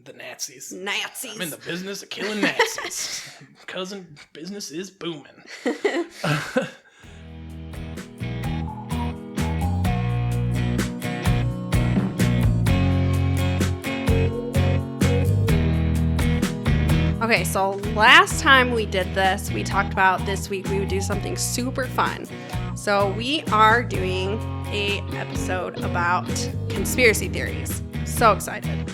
The Nazis. Nazis. I'm in the business of killing Nazis. Cousin, business is booming. Okay, so last time we did this, we talked about this week we would do something super fun. So we are doing a episode about conspiracy theories. So excited.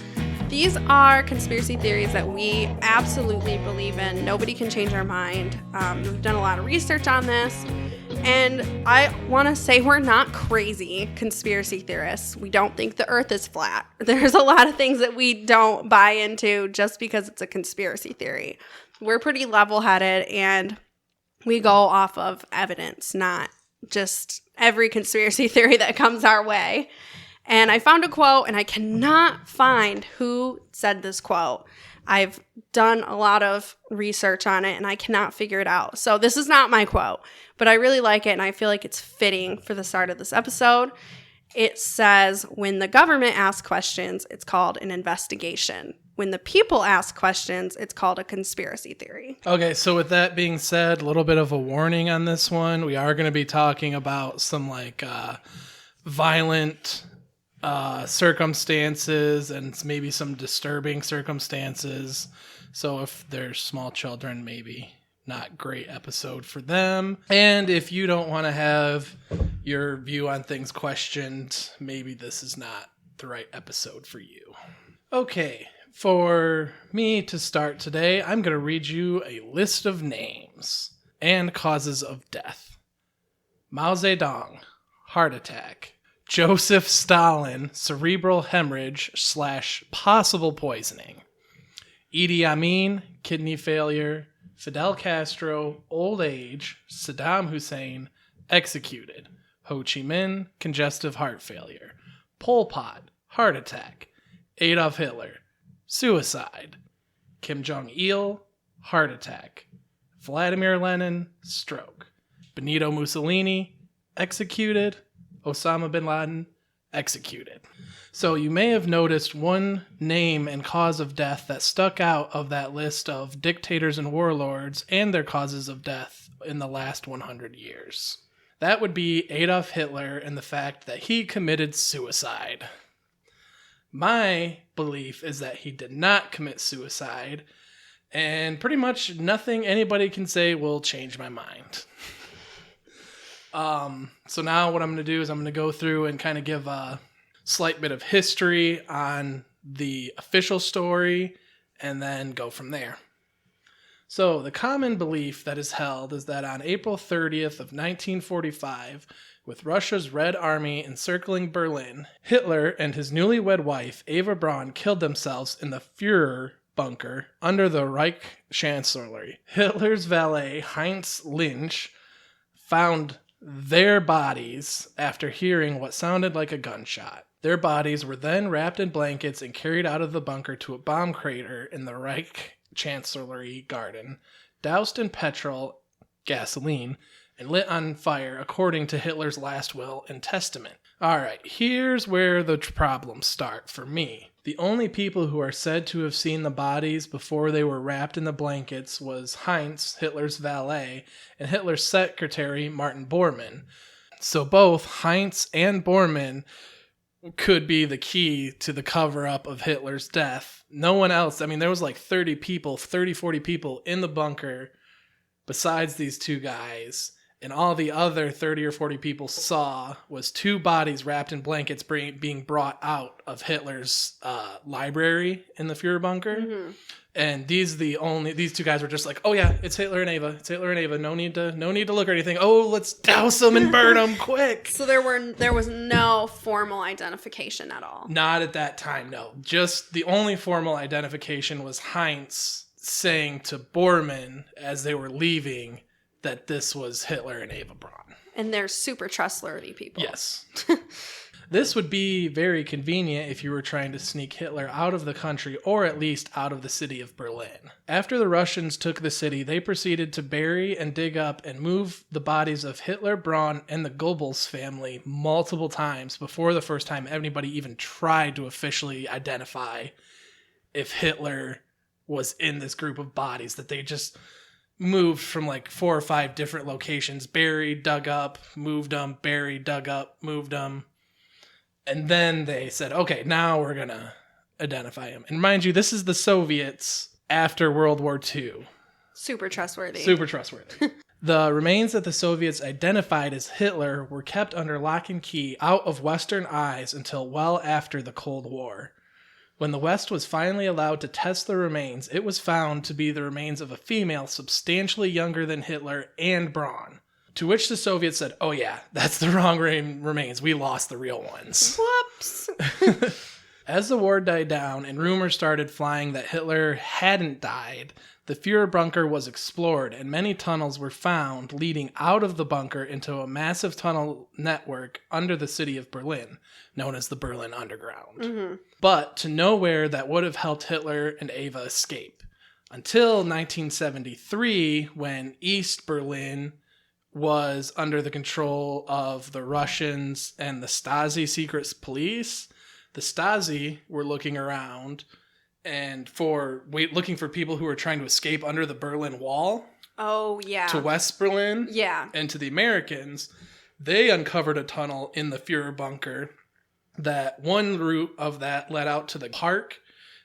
These are conspiracy theories that we absolutely believe in. Nobody can change our mind. We've done a lot of research on this. And I want to say we're not crazy conspiracy theorists. We don't think the earth is flat. There's a lot of things that we don't buy into just because it's a conspiracy theory. We're pretty level-headed and we go off of evidence, not just every conspiracy theory that comes our way. And I found a quote, and I cannot find who said this quote. I've done a lot of research on it, and I cannot figure it out. So this is not my quote, but I really like it, and I feel like it's fitting for the start of this episode. It says, when the government asks questions, it's called an investigation. When the people ask questions, it's called a conspiracy theory. Okay, so with that being said, a little bit of a warning on this one. We are going to be talking about some violent circumstances and maybe some disturbing circumstances. So if there's small children, maybe not great episode for them. And if you don't want to have your view on things questioned, maybe this is not the right episode for you. Okay, for me to start today, I'm going to read you a list of names and causes of death. Mao Zedong, heart attack. Joseph Stalin, cerebral hemorrhage / possible poisoning. Idi Amin, kidney failure. Fidel Castro, old age. Saddam Hussein, executed. Ho Chi Minh, congestive heart failure. Pol Pot, heart attack. Adolf Hitler, suicide. Kim Jong-il, heart attack. Vladimir Lenin, stroke. Benito Mussolini, executed. Osama bin Laden, executed. So you may have noticed one name and cause of death that stuck out of that list of dictators and warlords and their causes of death in the last 100 years. That would be Adolf Hitler and the fact that he committed suicide. My belief is that he did not commit suicide, and pretty much nothing anybody can say will change my mind. So now what I'm going to do is I'm going to go through and kind of give a slight bit of history on the official story and then go from there. So the common belief that is held is that on April 30th of 1945, with Russia's Red Army encircling Berlin, Hitler and his newlywed wife, Eva Braun, killed themselves in the Führer bunker under the Reich Chancellery. Hitler's valet, Heinz Lynch, found their bodies after hearing what sounded like a gunshot. Their bodies were then wrapped in blankets and carried out of the bunker to a bomb crater in the Reich Chancellery garden, doused in petrol, gasoline, and lit on fire according to Hitler's last will and testament. Alright, here's where the problems start for me. The only people who are said to have seen the bodies before they were wrapped in the blankets was Heinz, Hitler's valet, and Hitler's secretary, Martin Bormann. So both Heinz and Bormann could be the key to the cover-up of Hitler's death. No one else, there was 40 people in the bunker besides these two guys. And all the other 30 or 40 people saw was two bodies wrapped in blankets being brought out of Hitler's library in the Führer bunker. Mm-hmm. And these two guys were just like, oh yeah, it's Hitler and Eva. It's Hitler and Eva. No need to look or anything. Oh, let's douse them and burn them quick. So there was no formal identification at all. Not at that time, no. Just the only formal identification was Heinz saying to Bormann as they were leaving that this was Hitler and Eva Braun. And they're super trustworthy people. Yes. This would be very convenient if you were trying to sneak Hitler out of the country or at least out of the city of Berlin. After the Russians took the city, they proceeded to bury and dig up and move the bodies of Hitler, Braun, and the Goebbels family multiple times before the first time anybody even tried to officially identify if Hitler was in this group of bodies, that they just moved from like 4 or 5 different locations, buried, dug up, moved them, buried, dug up, moved them. And then they said, okay, now we're going to identify him. And mind you, this is the Soviets after World War II. Super trustworthy. Super trustworthy. The remains that the Soviets identified as Hitler were kept under lock and key out of Western eyes until well after the Cold War. When the West was finally allowed to test the remains, it was found to be the remains of a female substantially younger than Hitler and Braun. To which the Soviets said, oh yeah, that's the wrong remains. We lost the real ones. Whoops. As the war died down and rumors started flying that Hitler hadn't died, the Führer bunker was explored and many tunnels were found leading out of the bunker into a massive tunnel network under the city of Berlin, known as the Berlin Underground. Mm-hmm. But to nowhere that would have helped Hitler and Eva escape. Until 1973, when East Berlin was under the control of the Russians and the Stasi secret police. The Stasi were looking around and looking for people who were trying to escape under the Berlin Wall. Oh, yeah. To West Berlin. Yeah. And to the Americans, they uncovered a tunnel in the Führer bunker. That one route of that led out to the park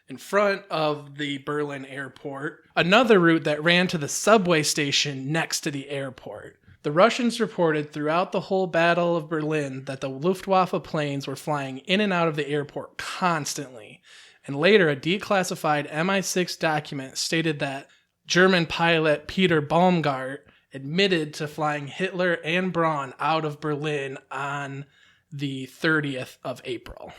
in front of the Berlin airport. Another route that ran to the subway station next to the airport. The Russians reported throughout the whole Battle of Berlin that the Luftwaffe planes were flying in and out of the airport constantly. And later, a declassified MI6 document stated that German pilot Peter Baumgart admitted to flying Hitler and Braun out of Berlin on the 30th of April.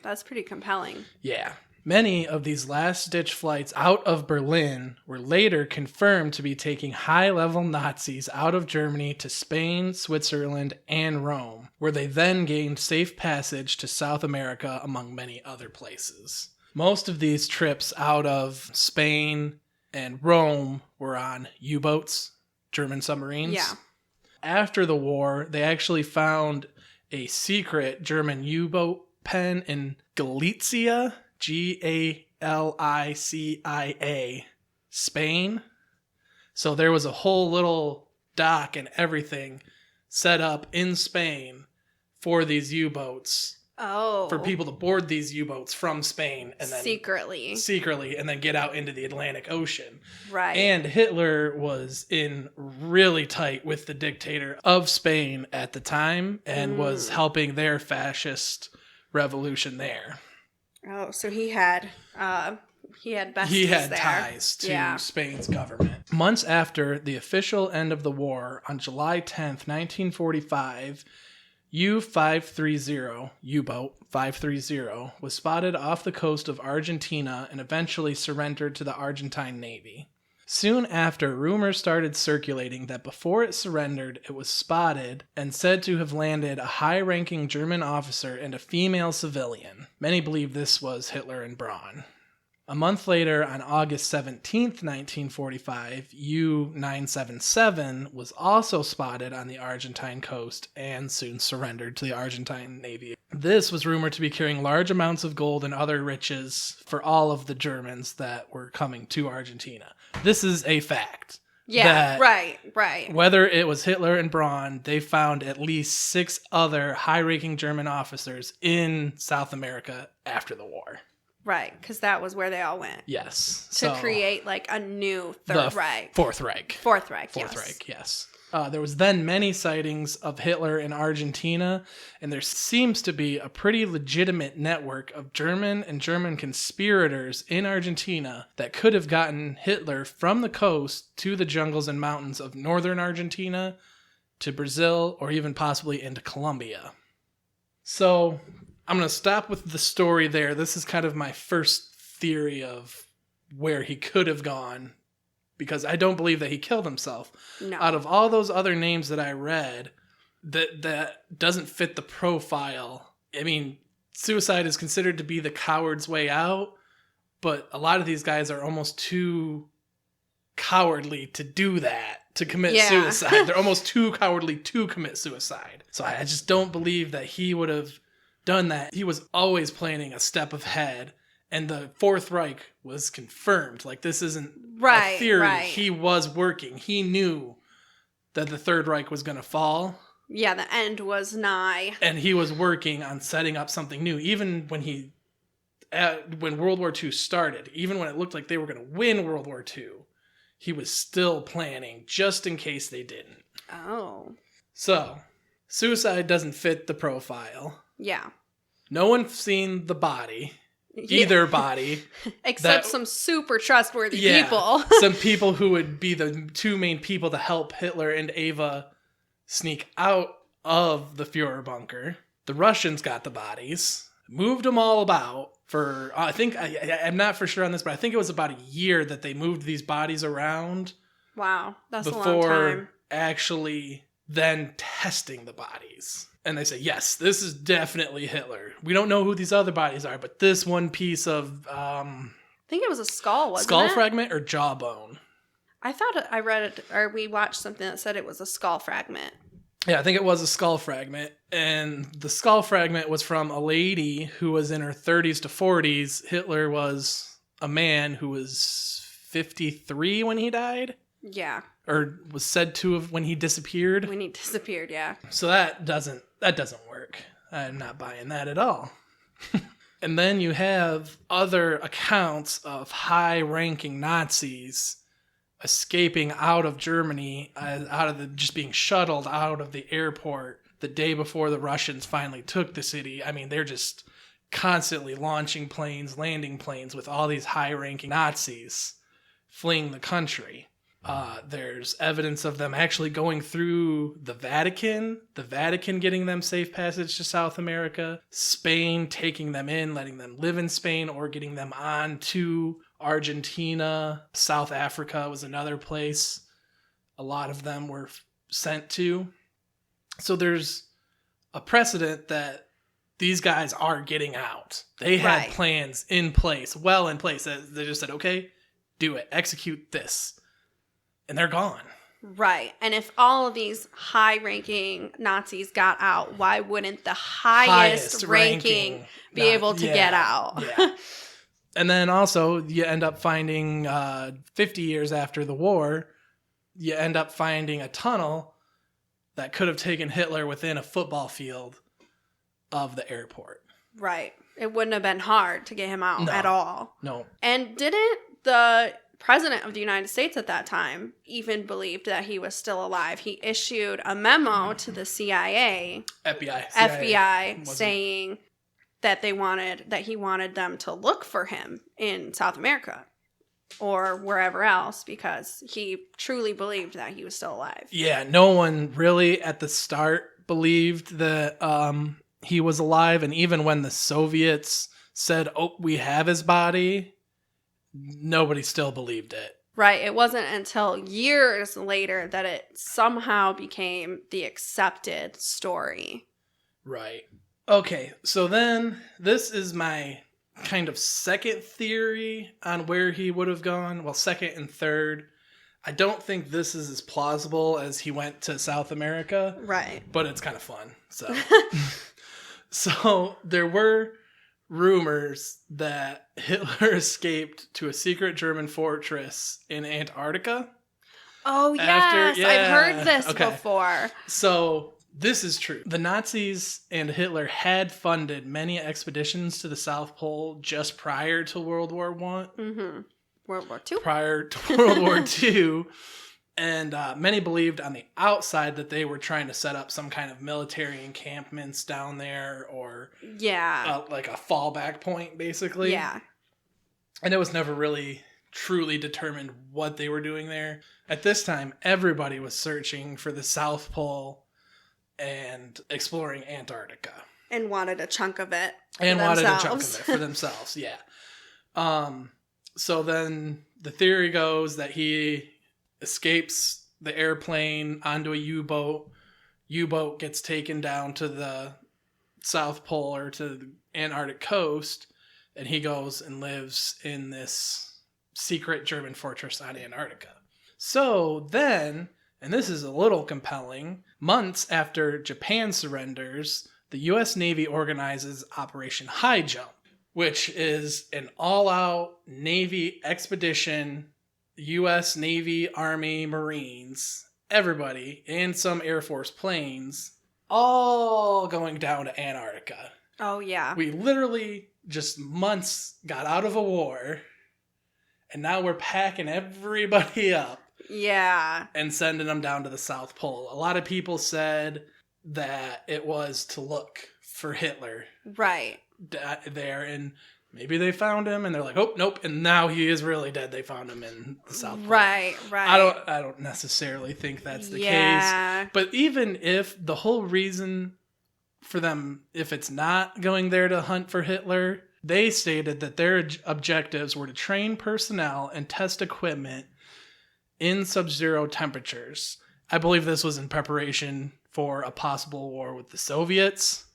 That's pretty compelling. Yeah. Many of these last-ditch flights out of Berlin were later confirmed to be taking high-level Nazis out of Germany to Spain, Switzerland, and Rome, where they then gained safe passage to South America, among many other places. Most of these trips out of Spain and Rome were on U-boats, German submarines. Yeah. After the war, they actually found a secret German U-boat pen in Galicia, Galicia, Spain. So there was a whole little dock and everything set up in Spain for these U-boats. Oh. For people to board these U-boats from Spain and then secretly and then get out into the Atlantic Ocean. Right. And Hitler was in really tight with the dictator of Spain at the time and was helping their fascist revolution there. Oh, so he had besties He had there. ties to Spain's government. Months after the official end of the war, on July 10th, 1945, U-boat 530, was spotted off the coast of Argentina and eventually surrendered to the Argentine Navy. Soon after, rumors started circulating that before it surrendered, it was spotted and said to have landed a high-ranking German officer and a female civilian. Many believe this was Hitler and Braun. A month later, on August 17th, 1945, U-977 was also spotted on the Argentine coast and soon surrendered to the Argentine Navy. This was rumored to be carrying large amounts of gold and other riches for all of the Germans that were coming to Argentina. This is a fact. Yeah, right. Whether it was Hitler and Braun, they found at least 6 other high-ranking German officers in South America after the war. Right, because that was where they all went. Yes. To create like a new Third Reich. Fourth Reich. Fourth Reich, yes. There was then many sightings of Hitler in Argentina, and there seems to be a pretty legitimate network of German and German conspirators in Argentina that could have gotten Hitler from the coast to the jungles and mountains of northern Argentina, to Brazil, or even possibly into Colombia. So I'm going to stop with the story there. This is kind of my first theory of where he could have gone, because I don't believe that he killed himself. No. Out of all those other names that I read, that doesn't fit the profile. I mean, suicide is considered to be the coward's way out, but a lot of these guys are almost too cowardly to do that, to commit suicide. They're almost too cowardly to commit suicide. So I just don't believe that he would have done that. He was always planning a step ahead And the Fourth Reich was confirmed. Like, this isn't Right, a theory. right. He was working. He knew that the Third Reich was going to fall. Yeah, the end was nigh. And he was working on setting up something new. Even when when World War II started, even when it looked like they were going to win World War II, he was still planning just in case they didn't. Oh. So, suicide doesn't fit the profile. Yeah. No one's seen the body. Either body. Except some super trustworthy people. Some people who would be the two main people to help Hitler and Ava sneak out of the Fuhrer bunker. The Russians got the bodies, moved them all about for, I think, I'm not for sure on this, but I think it was about a year that they moved these bodies around. Wow, that's a long time. Before actually then testing the bodies. And they say, yes, this is definitely Hitler. We don't know who these other bodies are, but this one piece of... I think it was a skull, wasn't it? Skull fragment or jawbone? I thought I read it, or we watched something that said it was a skull fragment. Yeah, I think it was a skull fragment. And the skull fragment was from a lady who was in her 30s to 40s. Hitler was a man who was 53 when he died. Yeah. Or was said to have when he disappeared. When he disappeared, yeah. So that doesn't work. I'm not buying that at all. And then you have other accounts of high-ranking Nazis escaping out of Germany, just being shuttled out of the airport the day before the Russians finally took the city. I mean, they're just constantly launching planes, landing planes with all these high-ranking Nazis fleeing the country. There's evidence of them actually going through the Vatican getting them safe passage to South America, Spain taking them in, letting them live in Spain, or getting them on to Argentina. South Africa was another place a lot of them were sent to. So there's a precedent that these guys are getting out. They had plans in place, They just said, okay, do it, execute this. And they're gone. Right. And if all of these high-ranking Nazis got out, why wouldn't the highest ranking be able to get out? Yeah. And then also, you end up finding, 50 years after the war, you end up finding a tunnel that could have taken Hitler within a football field of the airport. Right. It wouldn't have been hard to get him out at all. No. And didn't the president of the United States at that time even believed that he was still alive? He issued a memo to the CIA, FBI saying that he wanted them to look for him in South America or wherever else because he truly believed that he was still alive. Yeah, no one really at the start believed that he was alive, and even when the Soviets said, "Oh, we have his body," nobody still believed it. Right. It wasn't until years later that it somehow became the accepted story. Right. Okay, so then this is my kind of second theory on where he would have gone. Well, second and third. I don't think this is as plausible as he went to South America. Right. But it's kind of fun. So, so there were rumors that Hitler escaped to a secret German fortress in Antarctica. Oh, yes. I've heard this before. So this is true. The Nazis and Hitler had funded many expeditions to the South Pole just prior to World War I. Mm-hmm. World War II? Prior to World War II. And many believed on the outside that they were trying to set up some kind of military encampments down there or like a fallback point, basically. Yeah. And it was never really truly determined what they were doing there. At this time, everybody was searching for the South Pole and exploring Antarctica. And wanted a chunk of it for themselves, yeah. So then the theory goes that he escapes the airplane onto a U-boat. U-boat gets taken down to the South Pole or to the Antarctic coast, and he goes and lives in this secret German fortress on Antarctica. So then, and this is a little compelling, months after Japan surrenders, the U.S. Navy organizes Operation High Jump. which is an all-out Navy expedition, U.S. Navy, Army, Marines, everybody, and some Air Force planes, all going down to Antarctica. Oh, yeah. We literally just months got out of a war, and now we're packing everybody up. Yeah. And sending them down to the South Pole. A lot of people said that it was to look for Hitler. Right. There, and maybe they found him, and they're like, oh, nope, and now he is really dead. They found him in the South Pole. Right. I don't necessarily think that's the case. But even if the whole reason for them, if it's not going there to hunt for Hitler, they stated that their objectives were to train personnel and test equipment in sub-zero temperatures. I believe this was in preparation for a possible war with the Soviets.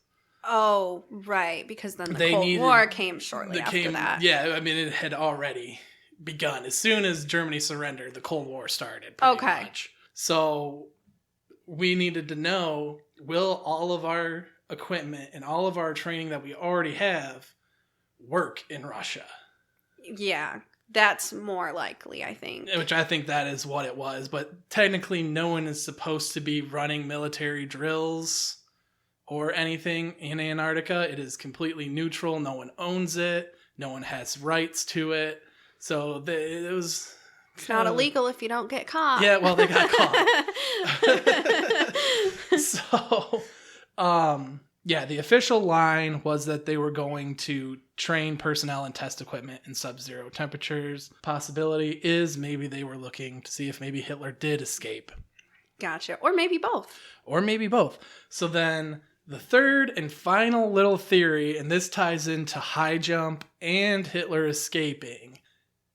Oh, right, because then the Cold War came shortly after that. Yeah, I mean, it had already begun. As soon as Germany surrendered, the Cold War started, pretty much. So we needed to know, will all of our equipment and all of our training that we already have work in Russia? Yeah, that's more likely, I think. Which I think that is what it was. But technically, no one is supposed to be running military drills or anything in Antarctica. It is completely neutral. No one owns it. No one has rights to it. So it was... It's not illegal if you don't get caught. Yeah, well, they got caught. So, yeah, the official line was that they were going to train personnel and test equipment in sub-zero temperatures. Possibility is maybe they were looking to see if maybe Hitler did escape. Gotcha. Or maybe both. So then the third and final little theory, and this ties into high jump and Hitler escaping,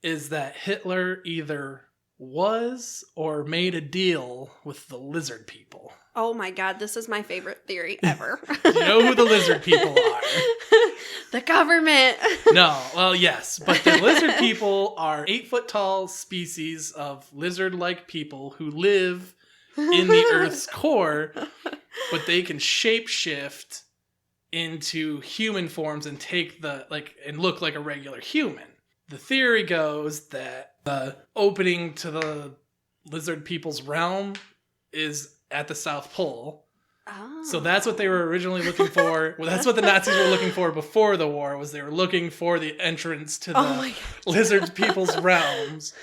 is that Hitler either was or made a deal with the lizard people. Oh my God, this is my favorite theory ever. Do you know who the lizard people are? The government. No, well, yes, but the lizard people are 8-foot-tall species of lizard-like people who live in the Earth's core, but they can shapeshift into human forms and take and look like a regular human. The theory goes that the opening to the lizard people's realm is at the South Pole. Oh. So that's what they were originally looking for. Well, that's what the Nazis were looking for before the war, was they were looking for the entrance to the lizard people's realms.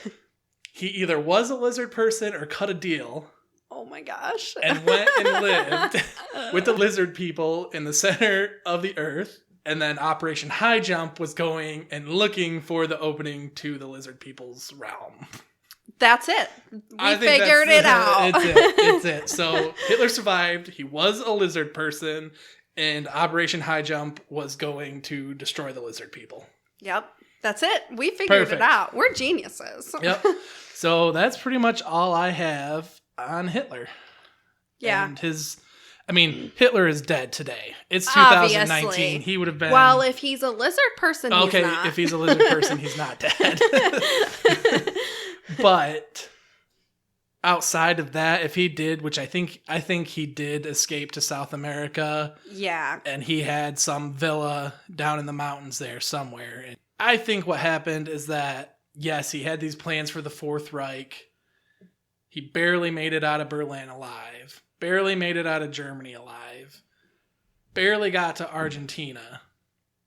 He either was a lizard person or cut a deal. Oh my gosh. And went and lived with the lizard people in the center of the earth. And then Operation High Jump was going and looking for the opening to the lizard people's realm. That's it. We figured it out. It's it. So Hitler survived. He was a lizard person. And Operation High Jump was going to destroy the lizard people. Yep. That's it. We figured it out. We're geniuses. Yep. So that's pretty much all I have on Hitler. Yeah. And Hitler is dead today. It's 2019. Obviously. He would have been... Well, if he's a lizard person, he's not. If he's a lizard person, he's not dead. But outside of that, if he did, which I think he did escape to South America. Yeah. And he had some villa down in the mountains there somewhere. And I think what happened is that, yes, he had these plans for the Fourth Reich. He barely made it out of Berlin alive. Barely made it out of Germany alive. Barely got to Argentina.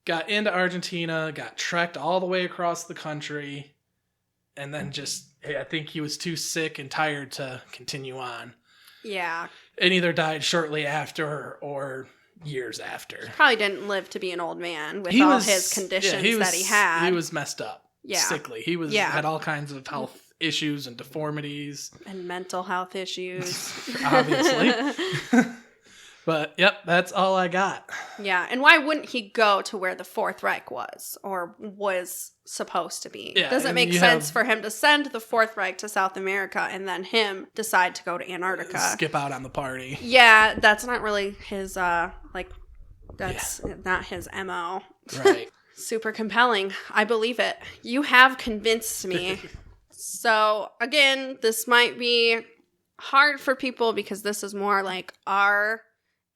Got into Argentina, got trekked all the way across the country, and then I think he was too sick and tired to continue on. Yeah. And either died shortly after or years after. He probably didn't live to be an old man with all his conditions that he had. He was messed up. Yeah. Sickly. He had all kinds of health issues and deformities. And mental health issues. Obviously. But, yep, that's all I got. Yeah, and why wouldn't he go to where the Fourth Reich was or was supposed to be? Yeah, doesn't make sense for him to send the Fourth Reich to South America and then him decide to go to Antarctica. Skip out on the party. Yeah, that's not really his, not his MO. Right. Super compelling. I believe it. You have convinced me. So, again, this might be hard for people because this is more like our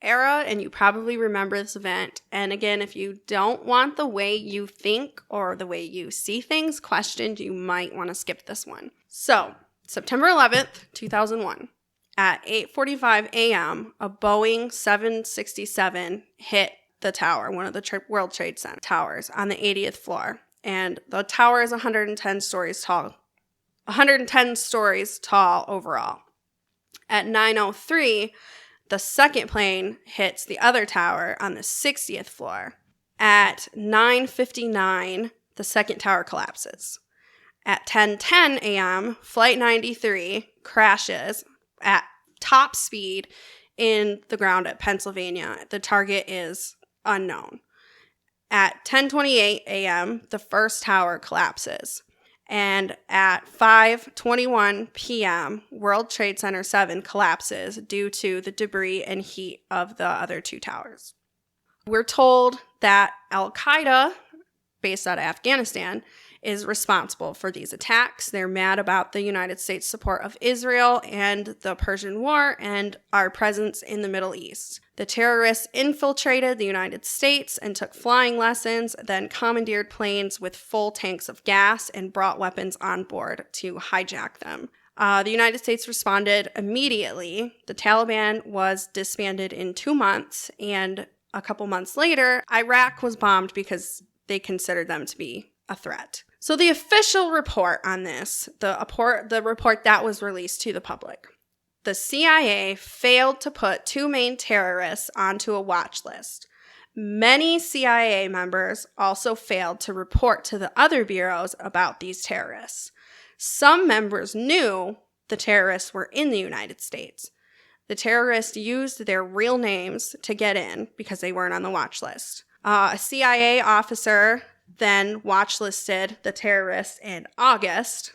era, and you probably remember this event. And again, if you don't want the way you think or the way you see things questioned, you might want to skip this one. So, September 11th, 2001, at 8:45 a.m., a Boeing 767 hit the tower, one of the World Trade Center towers on the 80th floor. And the tower is 110 stories tall. 110 stories tall overall. At 9:03, the second plane hits the other tower on the 60th floor. At 9:59, the second tower collapses. At 10:10 a.m., Flight 93 crashes at top speed in the ground at Pennsylvania. The target is unknown. At 10:28 a.m., the first tower collapses. And at 5:21 p.m., World Trade Center 7 collapses due to the debris and heat of the other two towers. We're told that Al-Qaeda, based out of Afghanistan, is responsible for these attacks. They're mad about the United States' support of Israel and the Persian War and our presence in the Middle East. The terrorists infiltrated the United States and took flying lessons, then commandeered planes with full tanks of gas and brought weapons on board to hijack them. The United States responded immediately. The Taliban was disbanded in 2 months, and a couple months later, Iraq was bombed because they considered them to be a threat. So the official report on this, the report that was released to the public, the CIA failed to put 2 main terrorists onto a watch list. Many CIA members also failed to report to the other bureaus about these terrorists. Some members knew the terrorists were in the United States. The terrorists used their real names to get in because they weren't on the watch list. A CIA officer then watch-listed the terrorists in August.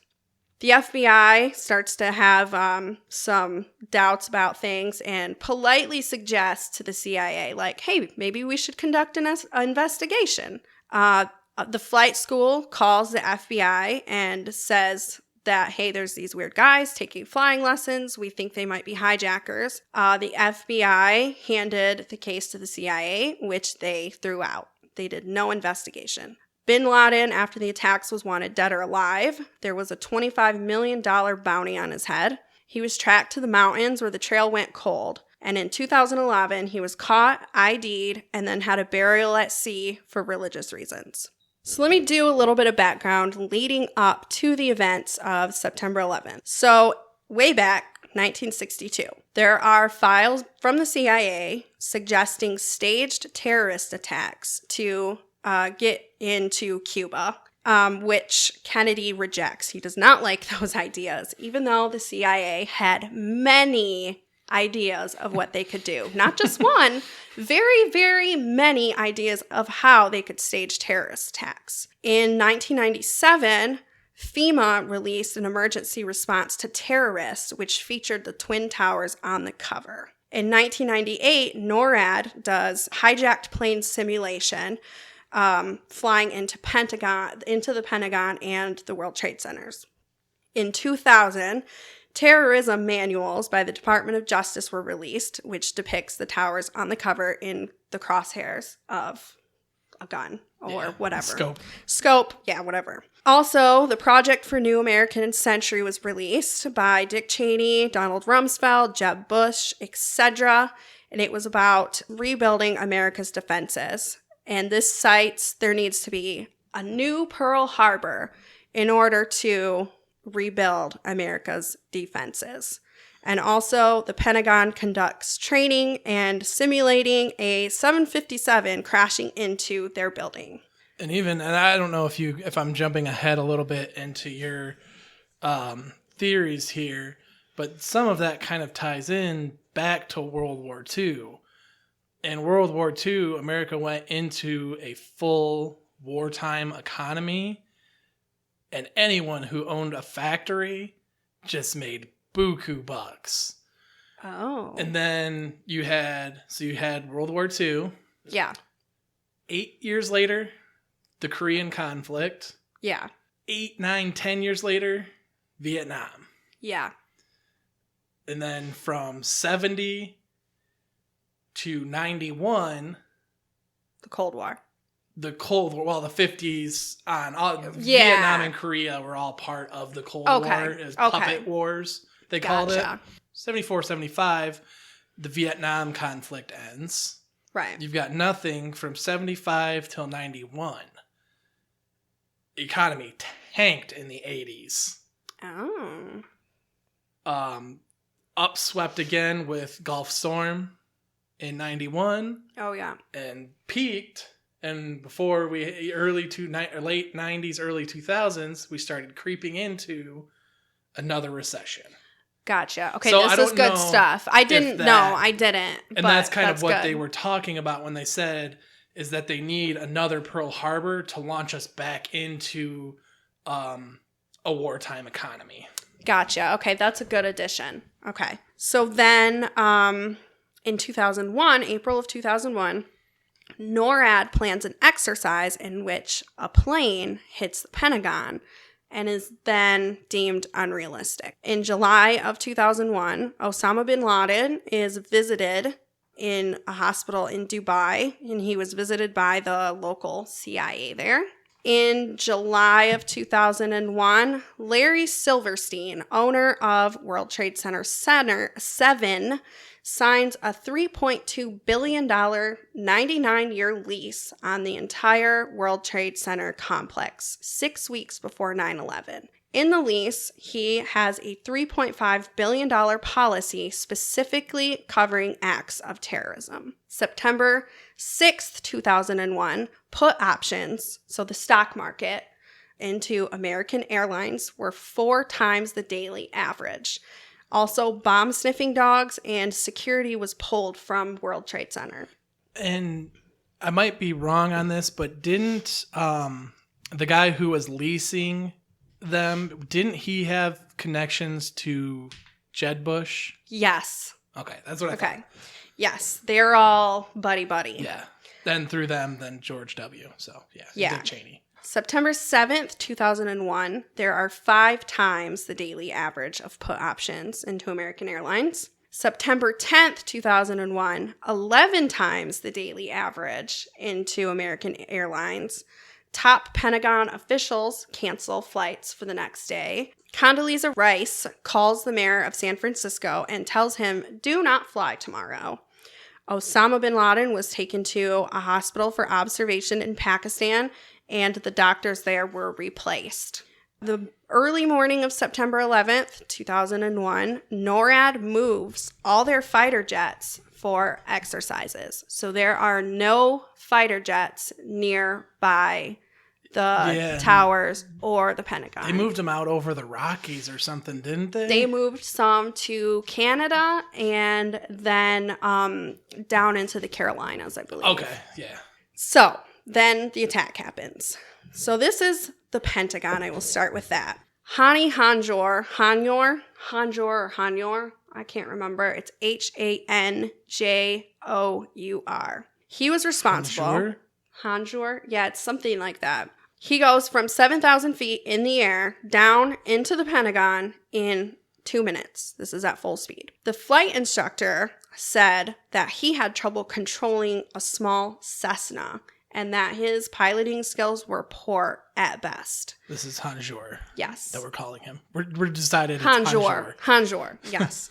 The FBI starts to have some doubts about things and politely suggests to the CIA, like, hey, maybe we should conduct an investigation. The flight school calls the FBI and says that, hey, there's these weird guys taking flying lessons. We think they might be hijackers. The FBI handed the case to the CIA, which they threw out. They did no investigation. Bin Laden, after the attacks, was wanted dead or alive. There was a $25 million bounty on his head. He was tracked to the mountains where the trail went cold. And in 2011, he was caught, ID'd, and then had a burial at sea for religious reasons. So let me do a little bit of background leading up to the events of September 11th. So way back, 1962, there are files from the CIA suggesting staged terrorist attacks to get into Cuba, which Kennedy rejects. He does not like those ideas, even though the CIA had many ideas of what they could do. Not just one, very, very many ideas of how they could stage terrorist attacks. In 1997, FEMA released an emergency response to terrorists, which featured the Twin Towers on the cover. In 1998, NORAD does hijacked plane simulation, flying into the Pentagon and the World Trade Centers. In 2000, terrorism manuals by the Department of Justice were released, which depicts the towers on the cover in the crosshairs of a gun or whatever. Scope, yeah, whatever. Also, the Project for New American Century was released by Dick Cheney, Donald Rumsfeld, Jeb Bush, etc., and it was about rebuilding America's defenses. And this cites there needs to be a new Pearl Harbor in order to rebuild America's defenses. And also, the Pentagon conducts training and simulating a 757 crashing into their building. And I don't know if I'm jumping ahead a little bit into your theories here, but some of that kind of ties in back to World War II. In World War II, America went into a full wartime economy, and anyone who owned a factory just made buku bucks. Oh. And then you had World War II. Yeah. 8 years later, the Korean conflict. Yeah. 8, 9, 10 years later, Vietnam. Yeah. And then from 70 to 91, The Cold War. the Cold War, well, the 50s on Vietnam and Korea were all part of the Cold War. It was puppet wars, they called it. 74, 75, the Vietnam conflict ends. Right. You've got nothing from 75 till 91. Economy tanked in the 80s. Oh. Upswept again with Gulf Storm in 91. Oh, yeah. And peaked. And before late 90s, early 2000s, we started creeping into another recession. Gotcha. Okay, So this is good stuff. I didn't know. I didn't. And that's kind of what they were talking about when they said is that they need another Pearl Harbor to launch us back into a wartime economy. Gotcha. Okay, that's a good addition. Okay. So then in 2001, April of 2001, NORAD plans an exercise in which a plane hits the Pentagon and is then deemed unrealistic. In July of 2001, Osama bin Laden is visited in a hospital in Dubai, and he was visited by the local CIA there. In July of 2001, Larry Silverstein, owner of World Trade Center 7, signs a $3.2 billion 99-year lease on the entire World Trade Center complex 6 weeks before 9/11. In the lease, he has a $3.5 billion policy specifically covering acts of terrorism. September 6th, 2001, put options, so the stock market, into American Airlines were 4 times the daily average. Also, bomb-sniffing dogs and security was pulled from World Trade Center. And I might be wrong on this, but didn't the guy who was leasing them, didn't he have connections to Jeb Bush? Yes. Okay, that's what I thought. Okay. Yes, they're all buddy-buddy. Yeah. Then through them, then George W. So, yeah. Dick Cheney. September 7th, 2001, there are 5 times the daily average of put options into American Airlines. September 10th, 2001, 11 times the daily average into American Airlines. Top Pentagon officials cancel flights for the next day. Condoleezza Rice calls the mayor of San Francisco and tells him, "Do not fly tomorrow." Osama bin Laden was taken to a hospital for observation in Pakistan, and the doctors there were replaced. The early morning of September 11th, 2001, NORAD moves all their fighter jets for exercises. So there are no fighter jets nearby the towers or the Pentagon. They moved them out over the Rockies or something, didn't they? They moved some to Canada and then down into the Carolinas, I believe. Okay, yeah. So then the attack happens. So this is the Pentagon. I will start with that. Hani Hanjour, I can't remember. It's Hanjour. He was responsible. Hanjour? Yeah, it's something like that. He goes from 7,000 feet in the air down into the Pentagon in 2 minutes. This is at full speed. The flight instructor said that he had trouble controlling a small Cessna and that his piloting skills were poor at best. This is Hanjour. Yes. That we're calling him. We're decided it's Hanjour, yes.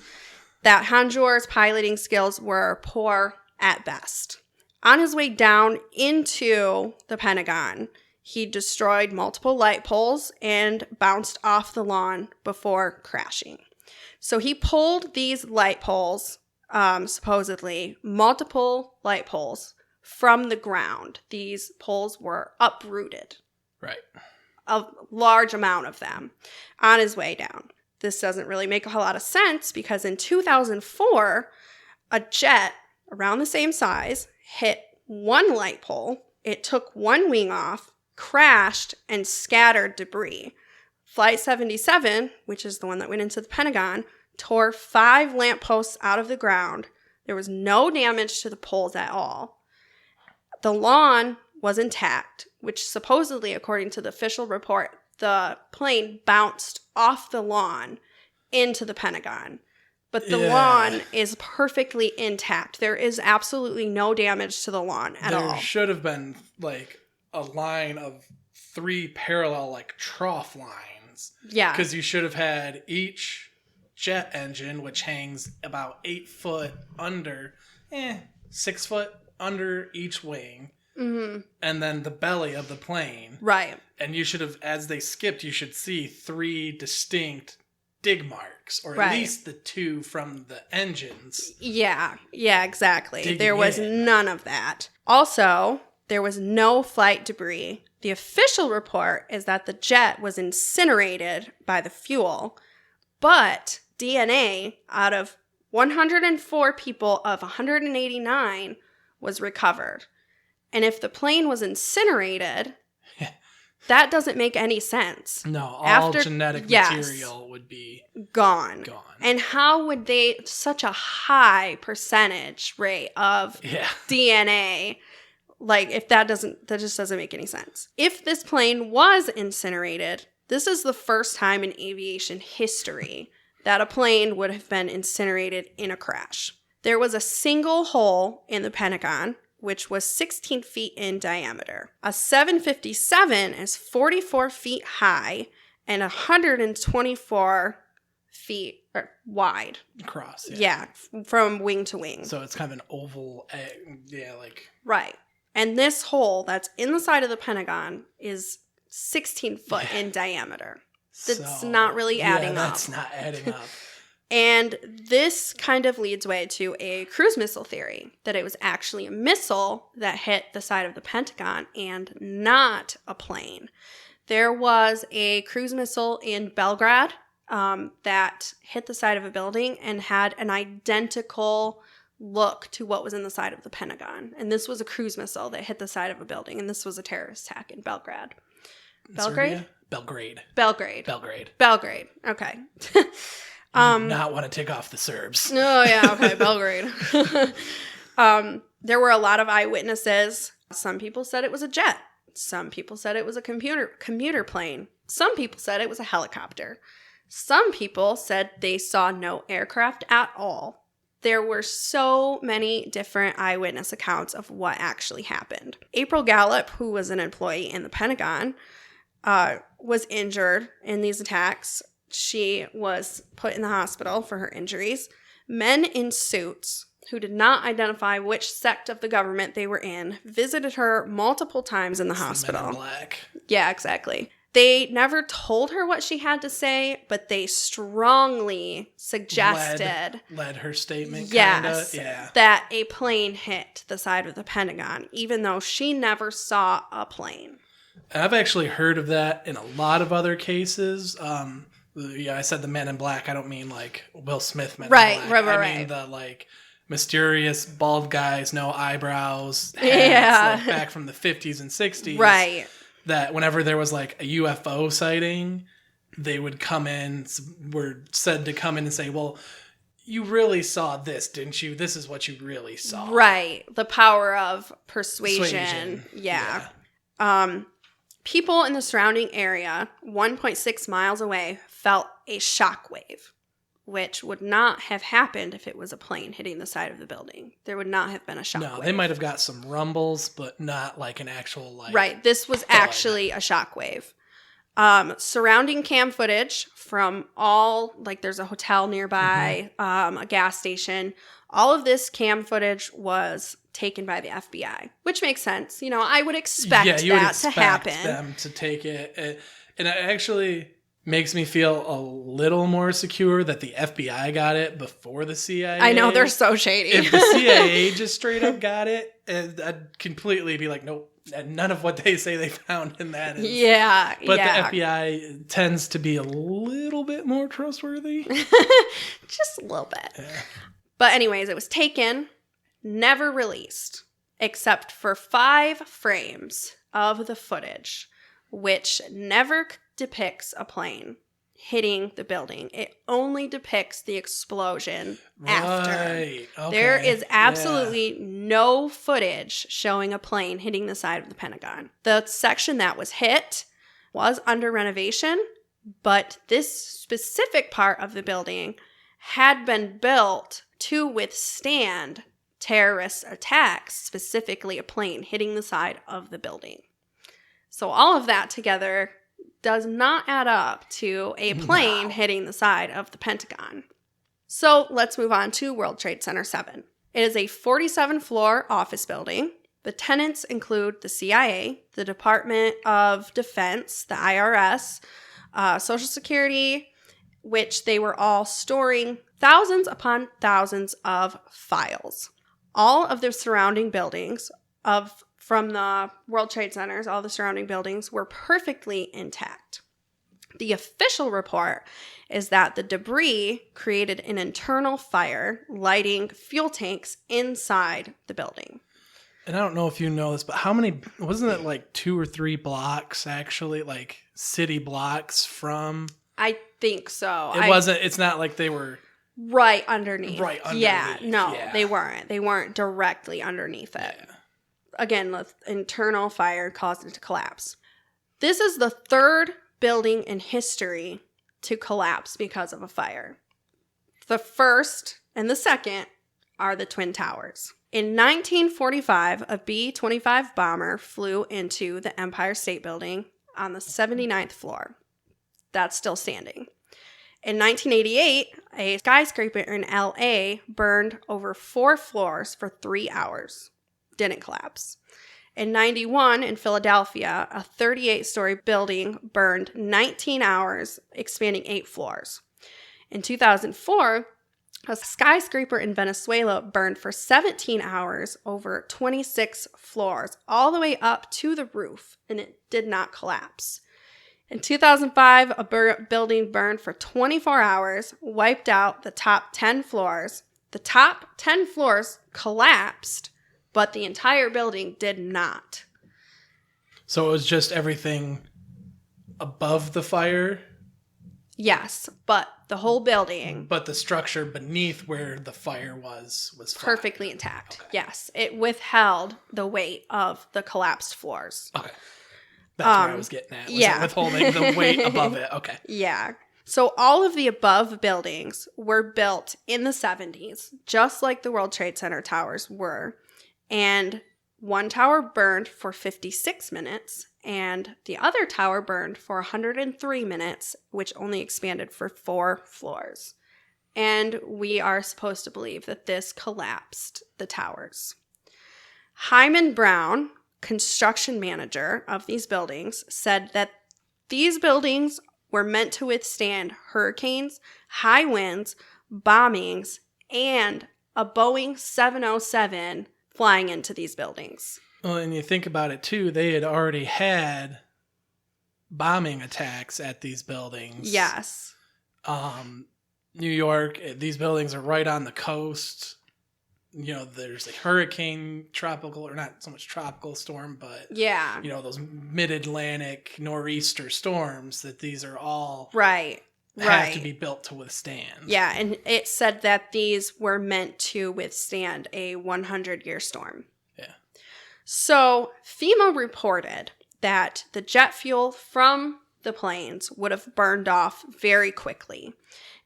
That Hanjour's piloting skills were poor at best. On his way down into the Pentagon, he destroyed multiple light poles and bounced off the lawn before crashing. So he pulled these light poles, supposedly multiple light poles, from the ground. These poles were uprooted. Right. A large amount of them on his way down. This doesn't really make a whole lot of sense because in 2004, a jet around the same size hit one light pole. It took one wing off, crashed, and scattered debris. Flight 77, which is the one that went into the Pentagon, tore 5 lampposts out of the ground. There was no damage to the poles at all. The lawn was intact, which supposedly, according to the official report, the plane bounced off the lawn into the Pentagon. but the lawn is perfectly intact. There is absolutely no damage to the lawn at all. There should have been like a line of 3 parallel like trough lines. Yeah. Because you should have had each jet engine, which hangs about 8 foot under, 6 foot under each wing. Mm-hmm. And then the belly of the plane. Right. And you should have, as they skipped, you should see 3 distinct dig marks, or at least the 2 from the engines. Yeah, exactly. There was none of that. Also, there was no flight debris. The official report is that the jet was incinerated by the fuel, but DNA out of 104 people of 189 was recovered. And if the plane was incinerated, that doesn't make any sense. No, all genetic material would be gone. And how would they, such a high percentage rate of DNA, like if that just doesn't make any sense. If this plane was incinerated, this is the first time in aviation history that a plane would have been incinerated in a crash. There was a single hole in the Pentagon, which was 16 feet in diameter. A 757 is 44 feet high and 124 feet wide. Across, yeah. From wing to wing. So it's kind of an oval, like... Right. And this hole that's in the side of the Pentagon is 16 foot in diameter. That's not really adding up. That's not adding up. And this kind of leads way to a cruise missile theory, that it was actually a missile that hit the side of the Pentagon and not a plane. There was a cruise missile in Belgrade that hit the side of a building and had an identical look to what was in the side of the Pentagon. And this was a cruise missile that hit the side of a building, and this was a terrorist attack in Belgrade. Belgrade? Belgrade. Okay. You do not want to take off the Serbs. Oh, yeah. Okay. Belgrade. There were a lot of eyewitnesses. Some people said it was a jet. Some people said it was a commuter plane. Some people said it was a helicopter. Some people said they saw no aircraft at all. There were so many different eyewitness accounts of what actually happened. April Gallup, who was an employee in the Pentagon, was injured in these attacks. She was put in the hospital for her injuries. Men in suits who did not identify which sect of the government they were in visited her multiple times in the hospital. Men in black. Yeah, exactly. They never told her what she had to say, but they strongly suggested... Led her statement, yes, kinda. Yeah. That a plane hit the side of the Pentagon, even though she never saw a plane. I've actually heard of that in a lot of other cases. I said the Men in Black. I don't mean like Will Smith Men in Black. Right. I mean the like mysterious bald guys, no eyebrows, hats, like back from the 50s and 60s. Right. That whenever there was like a UFO sighting, they would come in, were said to come in and say, well, you really saw this, didn't you? This is what you really saw. Right. The power of persuasion. Yeah. People in the surrounding area, 1.6 miles away, felt a shockwave, which would not have happened if it was a plane hitting the side of the building. There would not have been a shockwave. No, they might have got some rumbles, but not like an actual like. Right. This was actually a shockwave. Surrounding cam footage from all, like there's a hotel nearby, a gas station. All of this cam footage was taken by the FBI, which makes sense. You know, I would expect that to happen. Them to take it. And it actually makes me feel a little more secure that the FBI got it before the CIA. I know, they're so shady. If the CIA just straight up got it, I'd completely be like, nope, none of what they say they found in that is. Yeah, But the FBI tends to be a little bit more trustworthy. Just a little bit. Yeah. But anyways, it was taken, never released, except for 5 frames of the footage, which never depicts a plane hitting the building. It only depicts the explosion after. Okay. There is absolutely no footage showing a plane hitting the side of the Pentagon. The section that was hit was under renovation, but this specific part of the building had been built to withstand terrorist attacks, specifically a plane hitting the side of the building. So all of that together does not add up to a plane hitting the side of the Pentagon. So let's move on to World Trade Center 7. It is a 47-floor office building. The tenants include the CIA, the Department of Defense, the IRS, Social Security, which they were all storing thousands upon thousands of files. All of the surrounding buildings from the World Trade Centers, all the surrounding buildings were perfectly intact. The official report is that the debris created an internal fire, lighting fuel tanks inside the building. And I don't know if you know this, but how many, wasn't it like 2 or 3 blocks actually, like city blocks from? I think so. It's not like they were right underneath. Right underneath. Yeah, no, yeah. They weren't. They weren't directly underneath it. Yeah. Again, the internal fire caused it to collapse. This is the third building in history to collapse because of a fire. The first and the second are the Twin Towers. In 1945, a B-25 bomber flew into the Empire State Building on the 79th floor. That's still standing. In 1988, a skyscraper in LA burned over 4 floors for 3 hours. Didn't collapse. In 91, in Philadelphia, a 38-story building burned 19 hours, expanding 8 floors. In 2004, a skyscraper in Venezuela burned for 17 hours over 26 floors, all the way up to the roof, and it did not collapse. In 2005, a building burned for 24 hours, wiped out the top 10 floors. The top 10 floors collapsed, but the entire building did not. So it was just everything above the fire? Yes, but the whole building. But the structure beneath where the fire was fine. Perfectly intact. Okay. Yes, it withheld the weight of the collapsed floors. Okay. That's where I was getting at. Was it withholding the weight above it? Okay. Yeah. So all of the above buildings were built in the 70s, just like the World Trade Center towers were. And one tower burned for 56 minutes, and the other tower burned for 103 minutes, which only expanded for 4 floors. And we are supposed to believe that this collapsed the towers. Hyman Brown, construction manager of these buildings, said that these buildings were meant to withstand hurricanes, high winds, bombings, and a Boeing 707 flying into these buildings. Well, and you think about it too, they had already had bombing attacks at these buildings. Yes. New York, these buildings are right on the coast. You know, there's a hurricane, tropical, or not so much tropical storm, but yeah, you know, those mid-Atlantic nor'easter storms that these are all have to be built to withstand. Yeah, and it said that these were meant to withstand a 100-year storm. Yeah. So FEMA reported that the jet fuel from the planes would have burned off very quickly,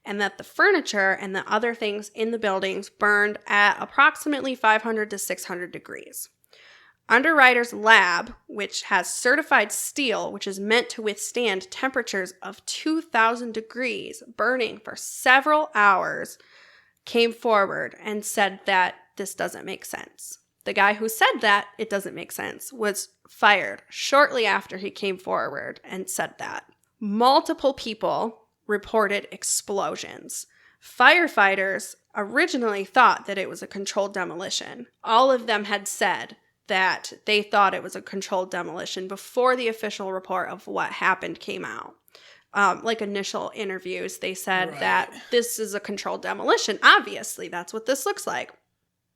and that the furniture and the other things in the buildings burned at approximately 500 to 600 degrees. Underwriter's lab, which has certified steel, which is meant to withstand temperatures of 2,000 degrees, burning for several hours, came forward and said that this doesn't make sense. The guy who said that it doesn't make sense was fired shortly after he came forward and said that. Multiple people reported explosions. Firefighters originally thought that it was a controlled demolition. All of them had said that they thought it was a controlled demolition before the official report of what happened came out. Like initial interviews, they said that this is a controlled demolition. Obviously, that's what this looks like.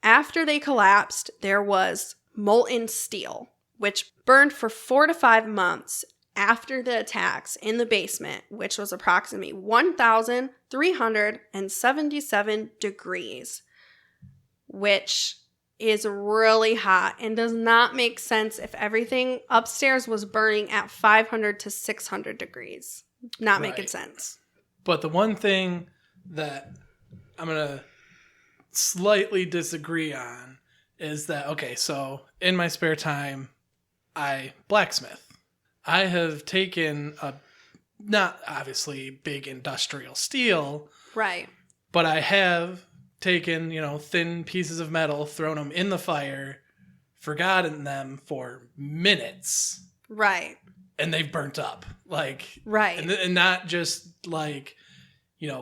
After they collapsed, there was molten steel, which burned for 4 to 5 months after the attacks in the basement, which was approximately 1,377 degrees, which is really hot and does not make sense if everything upstairs was burning at 500 to 600 degrees. Not making sense. But the one thing that to slightly disagree on is that, okay, so in my spare time, I blacksmith. I have taken a, not obviously big industrial steel, Right. but I have taken, thin pieces of metal, thrown them in the fire, forgotten them for minutes. Right. And they've burnt up. Right. And not just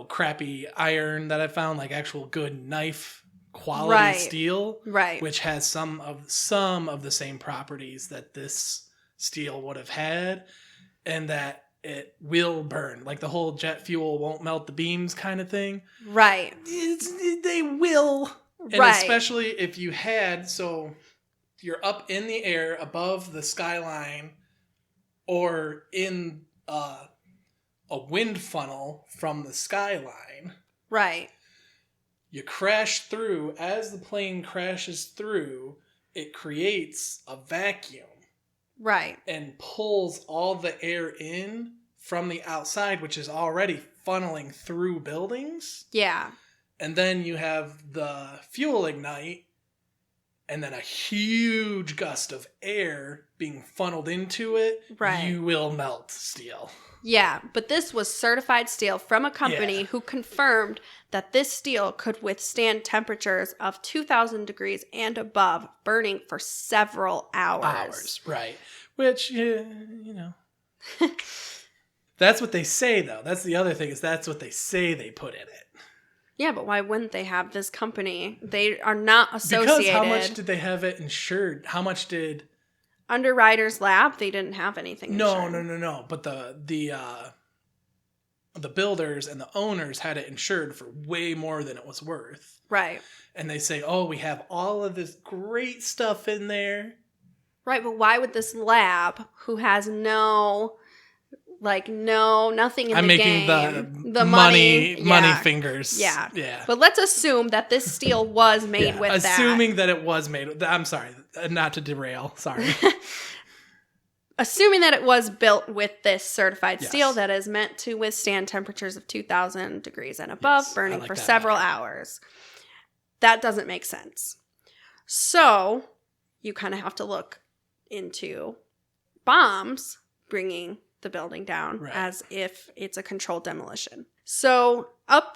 crappy iron that I found, like actual good knife quality steel. Right. Which has some of the same properties that this steel would have had, and that it will burn. Like the whole jet fuel won't melt the beams kind of thing. Right. They will. And right. especially if you so you're up in the air above the skyline or in a wind funnel from the skyline. Right. You crash through. As the plane crashes through, it creates a vacuum. Right. And pulls all the air in from the outside, which is already funneling through buildings. Yeah. And then you have the fuel ignite, and then a huge gust of air being funneled into it. Right. You will melt steel. Yeah, but this was certified steel from a company who confirmed that this steel could withstand temperatures of 2,000 degrees and above, burning for several hours. Right. Which, that's what they say, though. That's the other thing, is that's what they say they put in it. Yeah, but why wouldn't they have this company? They are not associated. Because how much did they have it insured? How much did... Under Ryder's Lab, they didn't have anything insured. No. But the builders and the owners had it insured for way more than it was worth. Right. And they say, oh, we have all of this great stuff in there. Right, but why would this lab, who has nothing in I'm the making game, the money fingers. Yeah. Yeah. But let's assume that this steel was made with that. Assuming that it was made. I'm sorry, not to derail. Sorry. Assuming that it was built with this certified steel that is meant to withstand temperatures of 2,000 degrees and above, burning for several hours. That doesn't make sense. So you kind of have to look into bombs bringing the building down as if it's a controlled demolition. So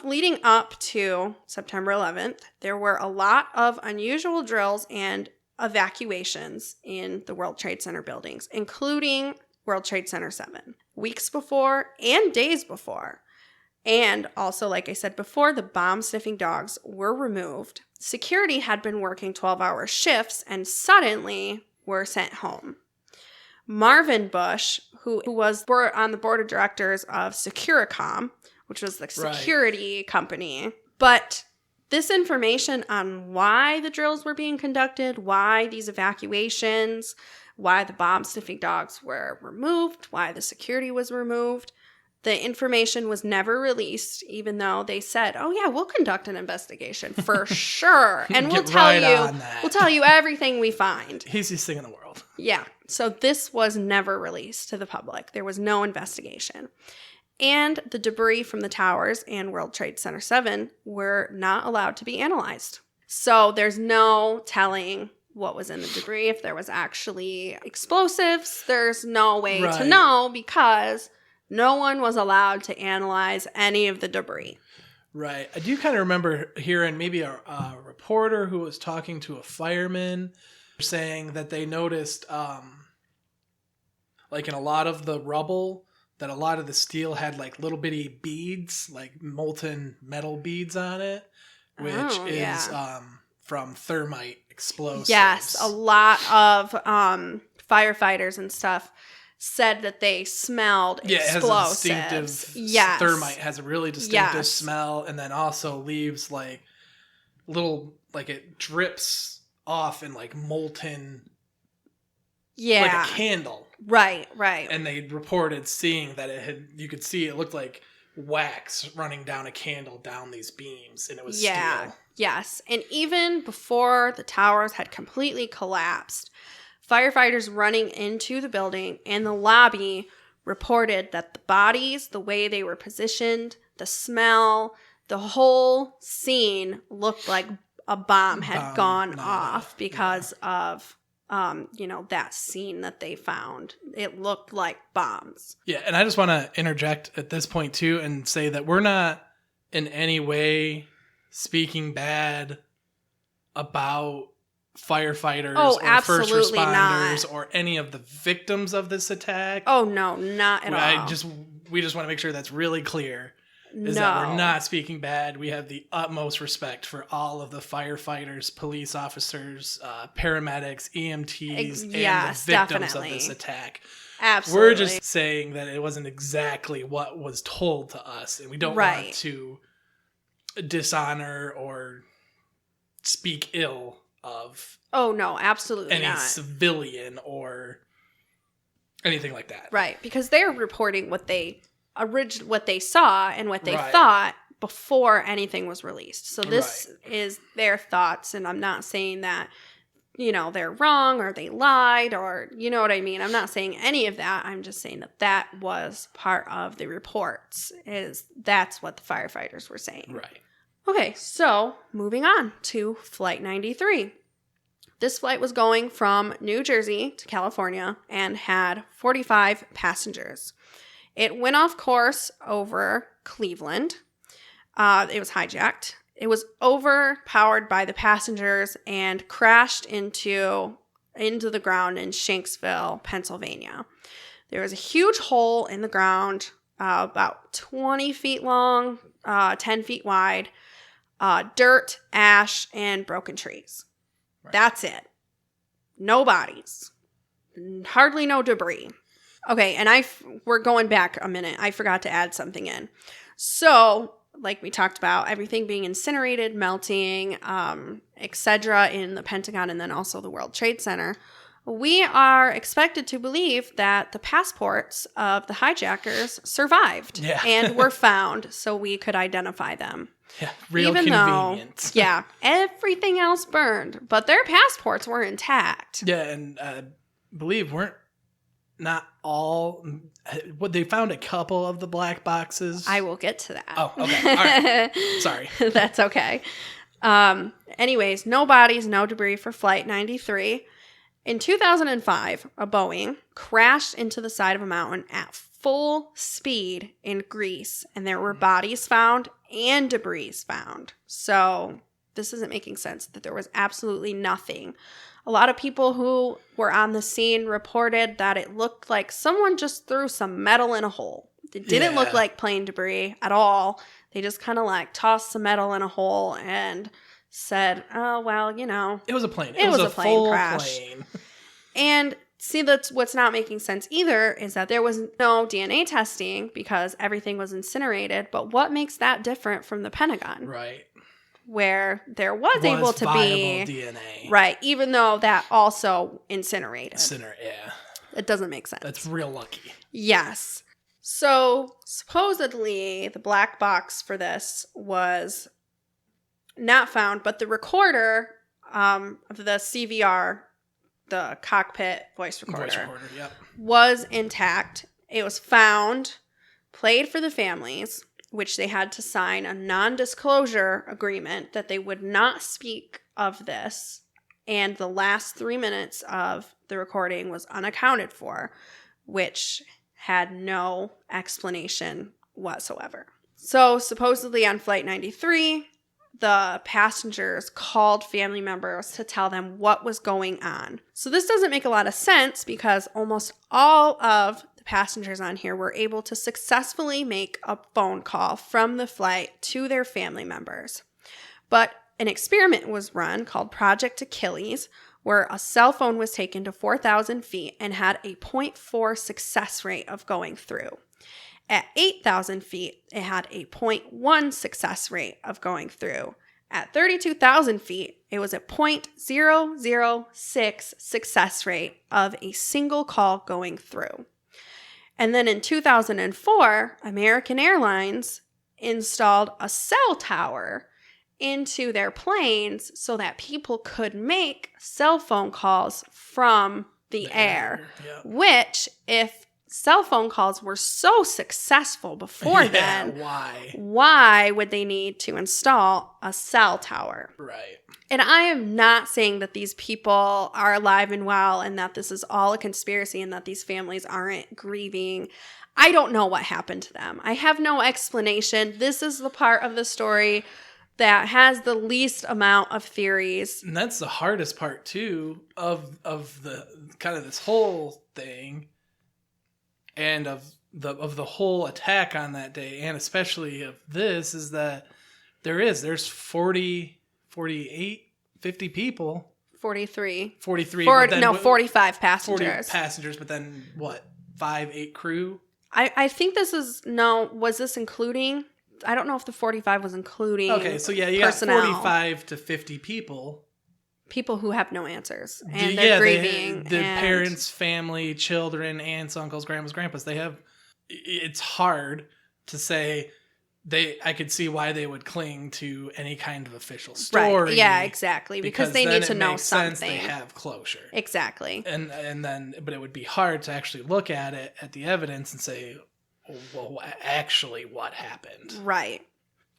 leading up to September 11th, there were a lot of unusual drills and evacuations in the World Trade Center buildings, including World Trade Center 7, weeks before and days before. And also, like I said before, the bomb-sniffing dogs were removed. Security had been working 12-hour shifts and suddenly were sent home. Marvin Bush, who was on the board of directors of Securicom, which was the security company, but this information on why the drills were being conducted, why these evacuations, why the bomb-sniffing dogs were removed, why the security was removed, the information was never released, even though they said, oh yeah, we'll conduct an investigation for sure. And we'll tell you everything we find. Easiest thing in the world. Yeah. So this was never released to the public. There was no investigation. And the debris from the towers and World Trade Center 7 were not allowed to be analyzed. So there's no telling what was in the debris, if there was actually explosives. There's no way to know because no one was allowed to analyze any of the debris. Right. I do kind of remember hearing maybe a reporter who was talking to a fireman saying that they noticed, like in a lot of the rubble, that a lot of the steel had like little bitty beads, like molten metal beads on it, which is from thermite explosives. Yes, a lot of firefighters and stuff said that they smelled explosives. It has a distinctive, thermite has a really distinctive smell, and then also leaves like little, like it drips off in like molten, like a candle. Right. And they reported seeing that you could see it looked like wax running down a candle down these beams, and it was steel. Yes. And even before the towers had completely collapsed, firefighters running into the building and the lobby reported that the bodies, the way they were positioned, the smell, the whole scene looked like a bomb had gone off because of, that scene that they found. It looked like bombs. Yeah, and I just want to interject at this point, too, and say that we're not in any way speaking bad about firefighters or first responders or any of the victims of this attack. Oh, no, not at all. We just want to make sure that's really clear. That we're not speaking bad. We have the utmost respect for all of the firefighters, police officers, paramedics, EMTs, and the victims of this attack. Absolutely. We're just saying that it wasn't exactly what was told to us, and we don't want to dishonor or speak ill of any civilian or anything like that. Right, because they're reporting what they saw and what they thought before anything was released. So this is their thoughts, and I'm not saying that, they're wrong or they lied or, you know what I mean? I'm not saying any of that. I'm just saying that was part of the reports, that's what the firefighters were saying. Right. Okay, so moving on to Flight 93. This flight was going from New Jersey to California and had 45 passengers. It went off course over Cleveland. It was hijacked. It was overpowered by the passengers and crashed into the ground in Shanksville, Pennsylvania. There was a huge hole in the ground, about 20 feet long, 10 feet wide, dirt, ash, and broken trees. Right. That's it. No bodies. Hardly no debris. Okay, and we're going back a minute. I forgot to add something in. So, like we talked about, everything being incinerated, melting, etc. in the Pentagon and then also the World Trade Center, we are expected to believe that the passports of the hijackers survived and were found so we could identify them. Yeah, real convenient. Everything else burned, but their passports were intact. Yeah, and I believe not all. They found a couple of the black boxes. I will get to that. Oh, okay. All right. Sorry. That's okay. Anyways, no bodies, no debris for Flight 93. In 2005, a Boeing crashed into the side of a mountain at full speed in Greece, and there were bodies found and debris found. So this isn't making sense that there was absolutely nothing. A lot of people who were on the scene reported that it looked like someone just threw some metal in a hole. It didn't look like plane debris at all. They just kind of tossed some metal in a hole and said, oh, well, It was a plane. It was a plane full crash. Plane. And see, that's what's not making sense either is that there was no DNA testing because everything was incinerated. But what makes that different from the Pentagon? Right. Where there was able to be DNA. Right, even though that also incinerated. Yeah. It doesn't make sense. That's real lucky. Yes. So supposedly the black box for this was not found, but the recorder of the CVR, the cockpit voice recorder, was intact. It was found, played for the families, which they had to sign a non-disclosure agreement that they would not speak of this, and the last 3 minutes of the recording was unaccounted for, which had no explanation whatsoever. So supposedly on Flight 93, the passengers called family members to tell them what was going on. So this doesn't make a lot of sense because almost all of the passengers on here were able to successfully make a phone call from the flight to their family members. But an experiment was run called Project Achilles, where a cell phone was taken to 4,000 feet and had a 0.4 success rate of going through. At 8,000 feet, it had a 0.1 success rate of going through. At 32,000 feet, it was a 0.006 success rate of a single call going through. And then in 2004, American Airlines installed a cell tower into their planes so that people could make cell phone calls from the air, which if cell phone calls were so successful before then, why would they need to install a cell tower? Right. And I am not saying that these people are alive and well and that this is all a conspiracy and that these families aren't grieving. I don't know what happened to them. I have no explanation. This is the part of the story that has the least amount of theories. And that's the hardest part too of the kind of this whole thing, and of the whole attack on that day, and especially of this, is that there's 40, 48, 50 people. 43. 43. 45 passengers. 40 passengers, but then what? 5-8 crew? I think was this including? I don't know if the 45 was including. Okay, so yeah, you personnel. got 45 to 50 people. People who have no answers. And they're grieving. The parents, family, children, aunts, uncles, grandmas, grandpas, it's hard to say. I could see why they would cling to any kind of official story. Right. Yeah, exactly. Because they need to know something. They have closure. Exactly. And then, but it would be hard to actually look at it, at the evidence, and say, well, actually, what happened? Right.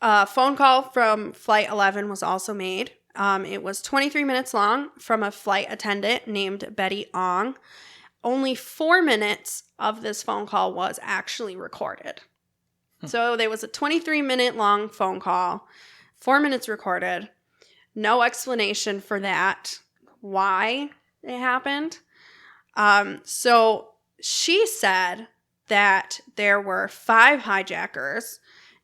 A phone call from Flight 11 was also made. It was 23 minutes long from a flight attendant named Betty Ong. Only 4 minutes of this phone call was actually recorded. So there was a 23-minute long phone call, 4 minutes recorded. No explanation for that, why it happened. So she said that there were 5 hijackers,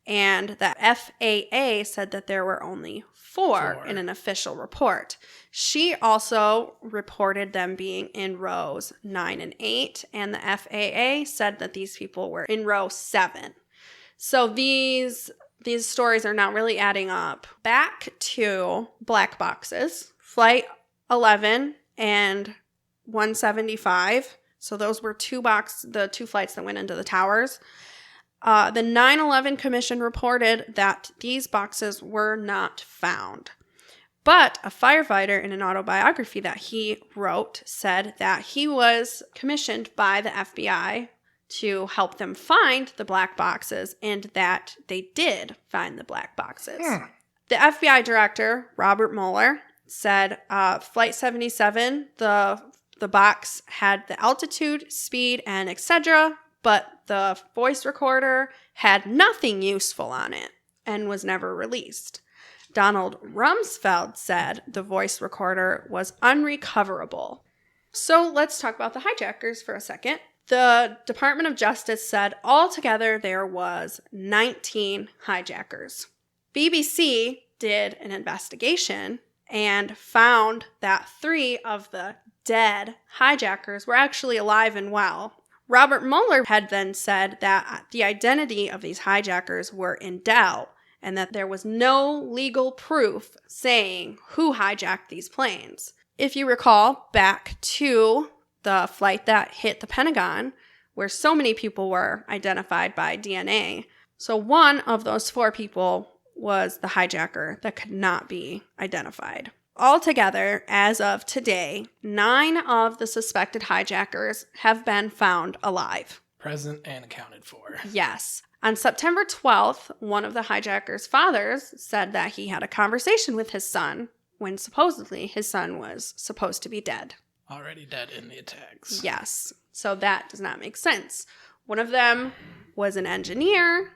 and the FAA said that there were only 4 in an official report. She also reported them being in rows 9 and 8, and the FAA said that these people were in row 7. So these stories are not really adding up. Back to black boxes, Flight 11 and 175. So those were the 2 flights that went into the towers. The 9/11 Commission reported that these boxes were not found. But a firefighter in an autobiography that he wrote said that he was commissioned by the FBI to help them find the black boxes, and that they did find the black boxes. The FBI director, Robert Mueller, said Flight 77, the box had the altitude, speed, and etc., but the voice recorder had nothing useful on it and was never released. Donald Rumsfeld said the voice recorder was unrecoverable. So let's talk about the hijackers for a second. The Department of Justice said altogether there was 19 hijackers. BBC did an investigation and found that 3 of the dead hijackers were actually alive and well. Robert Mueller had then said that the identity of these hijackers were in doubt and that there was no legal proof saying who hijacked these planes. If you recall, back to the flight that hit the Pentagon, where so many people were identified by DNA. So one of those 4 people was the hijacker that could not be identified. Altogether, as of today, 9 of the suspected hijackers have been found alive. Present and accounted for. Yes. On September 12th, one of the hijackers' fathers said that he had a conversation with his son when supposedly his son was supposed to be dead. Already dead in the attacks. Yes. So that does not make sense. One of them was an engineer.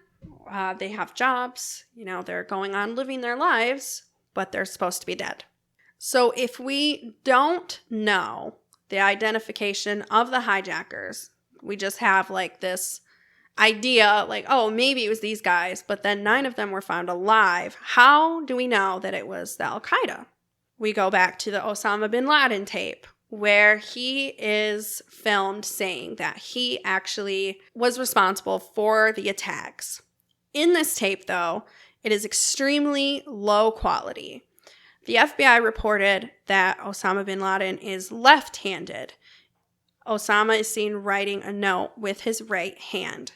They have jobs. They're going on living their lives, but they're supposed to be dead. So if we don't know the identification of the hijackers, we just have this idea maybe it was these guys, but then 9 of them were found alive. How do we know that it was the Al-Qaeda? We go back to the Osama bin Laden tape, where he is filmed saying that he actually was responsible for the attacks. In this tape, though, it is extremely low quality. The FBI reported that Osama bin Laden is left-handed. Osama is seen writing a note with his right hand.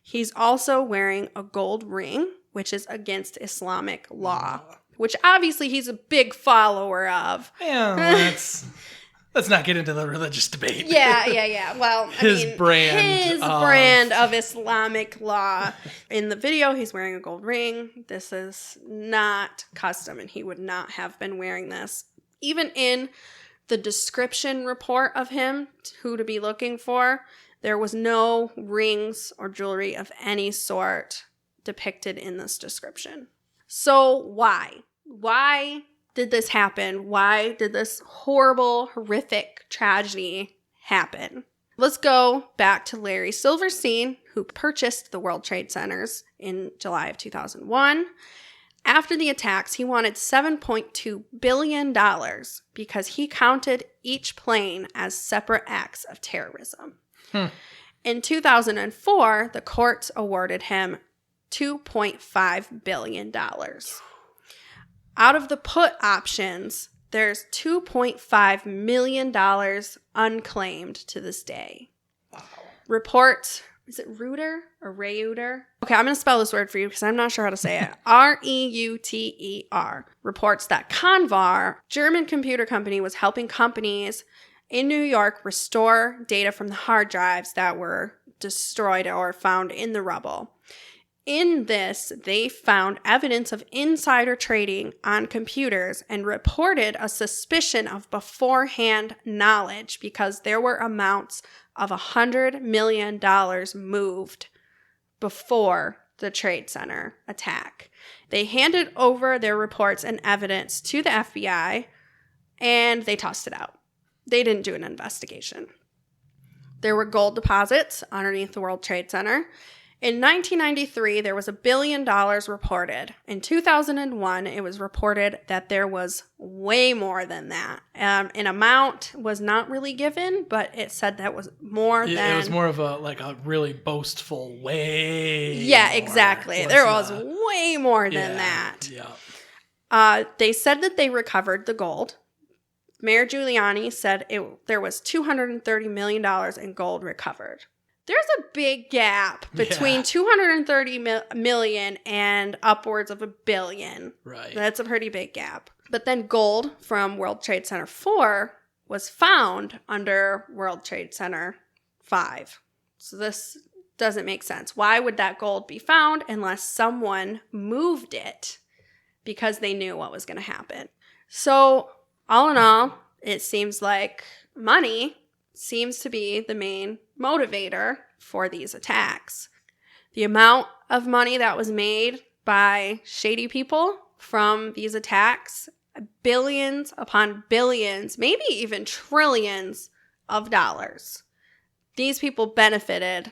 He's also wearing a gold ring, which is against Islamic law, which obviously he's a big follower of. Yeah, let's not get into the religious debate. Yeah. Well, His brand of Islamic law. In the video, he's wearing a gold ring. This is not custom, and he would not have been wearing this. Even in the description report of him, who to be looking for, there was no rings or jewelry of any sort depicted in this description. So why? Why did this happen? Why did this horrible, horrific tragedy happen? Let's go back to Larry Silverstein, who purchased the World Trade Centers in July of 2001. After the attacks, he wanted $7.2 billion because he counted each plane as separate acts of terrorism. In 2004, the courts awarded him $2.5 billion. Out of the put options, there's $2.5 million unclaimed to this day. Wow. Report, is it Reuter or Reuter? Okay, I'm going to spell this word for you because I'm not sure how to say it. Reuter reports that Convar, German computer company, was helping companies in New York restore data from the hard drives that were destroyed or found in the rubble. In this, they found evidence of insider trading on computers and reported a suspicion of beforehand knowledge because there were amounts of $100 million moved before the Trade Center attack. They handed over their reports and evidence to the FBI, and they tossed it out. They didn't do an investigation. There were gold deposits underneath the World Trade Center. In 1993, there was $1 billion reported. In 2001, it was reported that there was way more than that. An amount was not really given, but it said that was more than... It was more of a really boastful way. Yeah, exactly. There was way more than that. Yeah. They said that they recovered the gold. Mayor Giuliani said there was $230 million in gold recovered. There's a big gap between $230 million and upwards of $1 billion. Right. That's a pretty big gap. But then gold from World Trade Center 4 was found under World Trade Center 5. So this doesn't make sense. Why would that gold be found unless someone moved it because they knew what was going to happen? So all in all, it seems like money seems to be the main motivator for these attacks. The amount of money that was made by shady people from these attacks, billions upon billions, maybe even trillions of dollars. These people benefited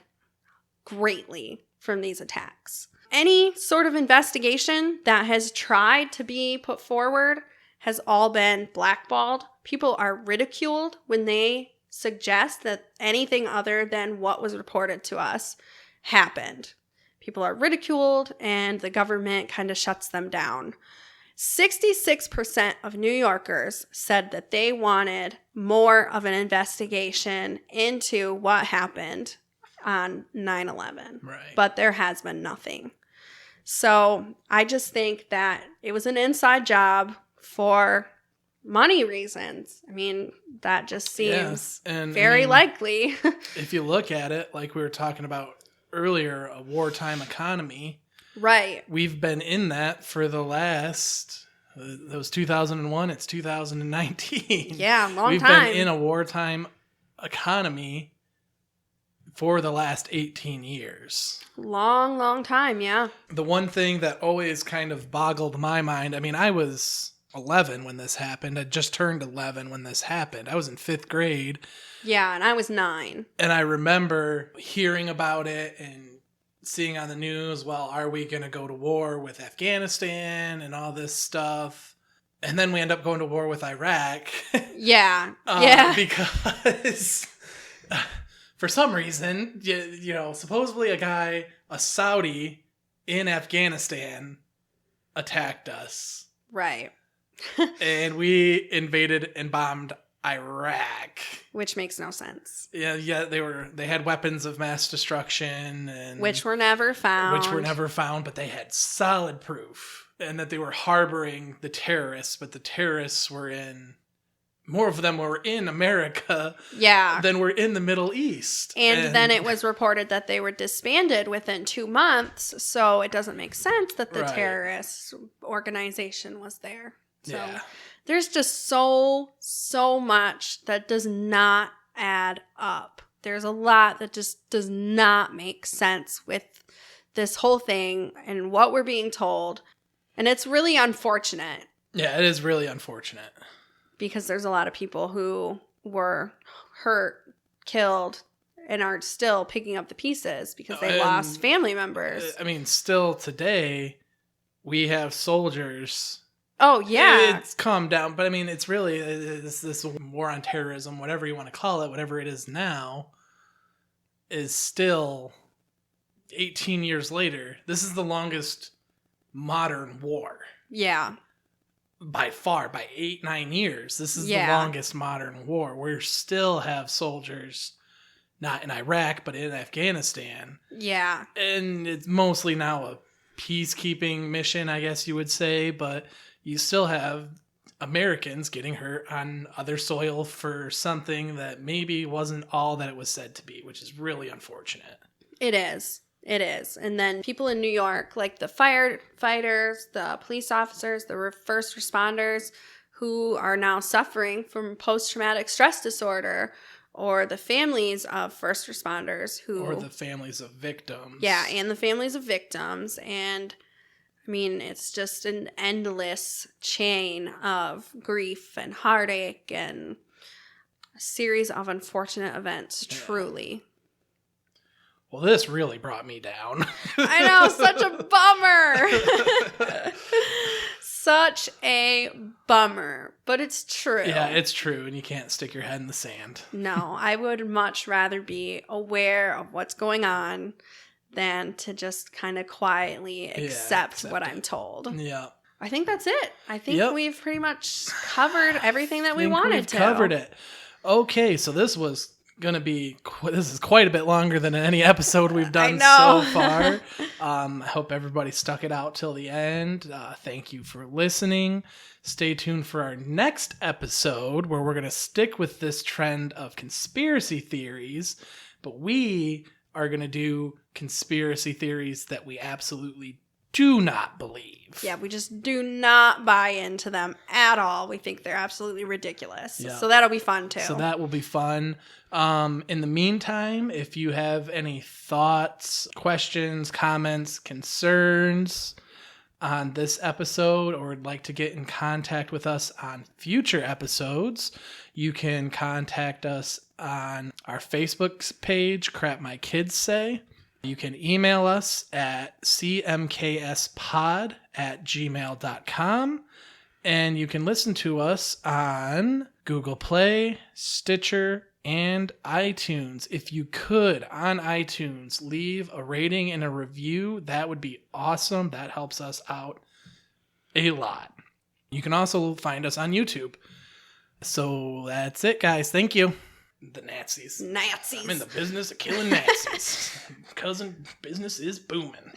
greatly from these attacks. Any sort of investigation that has tried to be put forward has all been blackballed. People are ridiculed when they suggest that anything other than what was reported to us happened. People are ridiculed and the government kind of shuts them down. 66% of New Yorkers said that they wanted more of an investigation into what happened on 9/11. Right. But there has been nothing. So I just think that it was an inside job for money reasons. I mean, that just seems very likely. If you look at it, like we were talking about earlier, a wartime economy. Right. We've been in that for the last, that was 2001, it's 2019. Yeah, long time. We've been in a wartime economy for the last 18 years. Long time, yeah. The one thing that always kind of boggled my mind, I mean, I was 11 when this happened. I just turned 11 when this happened. I was in 5th grade. Yeah, and I was 9. And I remember hearing about it and seeing on the news, well, are we going to go to war with Afghanistan and all this stuff? And then we end up going to war with Iraq. Yeah. Because for some reason, you know, supposedly a Saudi in Afghanistan attacked us. Right. And we invaded and bombed Iraq, which makes no sense. Yeah, they had weapons of mass destruction, and which were never found. But they had solid proof, and that they were harboring the terrorists. But the terrorists were in more of them were in America than were in the Middle East. And then it was reported that they were disbanded within 2 months, so it doesn't make sense that the terrorist organization was there. So there's just so much that does not add up. There's a lot that just does not make sense with this whole thing and what we're being told. And it's really unfortunate. Yeah, it is really unfortunate. Because there's a lot of people who were hurt, killed, and are still picking up the pieces because they lost family members. I mean, still today, we have soldiers. Oh, yeah. It's calmed down, but I mean, it's really this war on terrorism, whatever you want to call it, whatever it is now, is still 18 years later. This is the longest modern war. Yeah. By far, by 8-9 years. This is the longest modern war. We still have soldiers, not in Iraq, but in Afghanistan. Yeah. And it's mostly now a peacekeeping mission, I guess you would say, but you still have Americans getting hurt on other soil for something that maybe wasn't all that it was said to be, which is really unfortunate. It is. It is. And then people in New York, like the firefighters, the police officers, the first responders who are now suffering from post-traumatic stress disorder, or the families of first responders who... Or the families of victims. Yeah, and the families of victims. And, I mean, it's just an endless chain of grief and heartache and a series of unfortunate events, truly. Well, this really brought me down. I know, such a bummer. Such a bummer. But it's true. Yeah, it's true, and you can't stick your head in the sand. No, I would much rather be aware of what's going on than to just kind of quietly accept what I'm told. Yeah. I think that's it. I think we've pretty much covered everything that we wanted to. Covered it. Okay, so this is quite a bit longer than any episode we've done so far. I hope everybody stuck it out till the end. Thank you for listening. Stay tuned for our next episode where we're going to stick with this trend of conspiracy theories, but we are going to do conspiracy theories that we absolutely do not believe. Yeah, we just do not buy into them at all. We think they're absolutely ridiculous. Yeah. So that'll be fun too. So that will be fun. In the meantime, if you have any thoughts, questions, comments, concerns on this episode, or would like to get in contact with us on future episodes, you can contact us on our Facebook page, Crap My Kids Say. You can email us at cmkspod@gmail.com. And you can listen to us on Google Play, Stitcher, and iTunes. If you could, on iTunes, leave a rating and a review, that would be awesome. That helps us out a lot. You can also find us on YouTube. So that's it, guys. Thank you. The Nazis. I'm in the business of killing Nazis. Cousin, business is booming.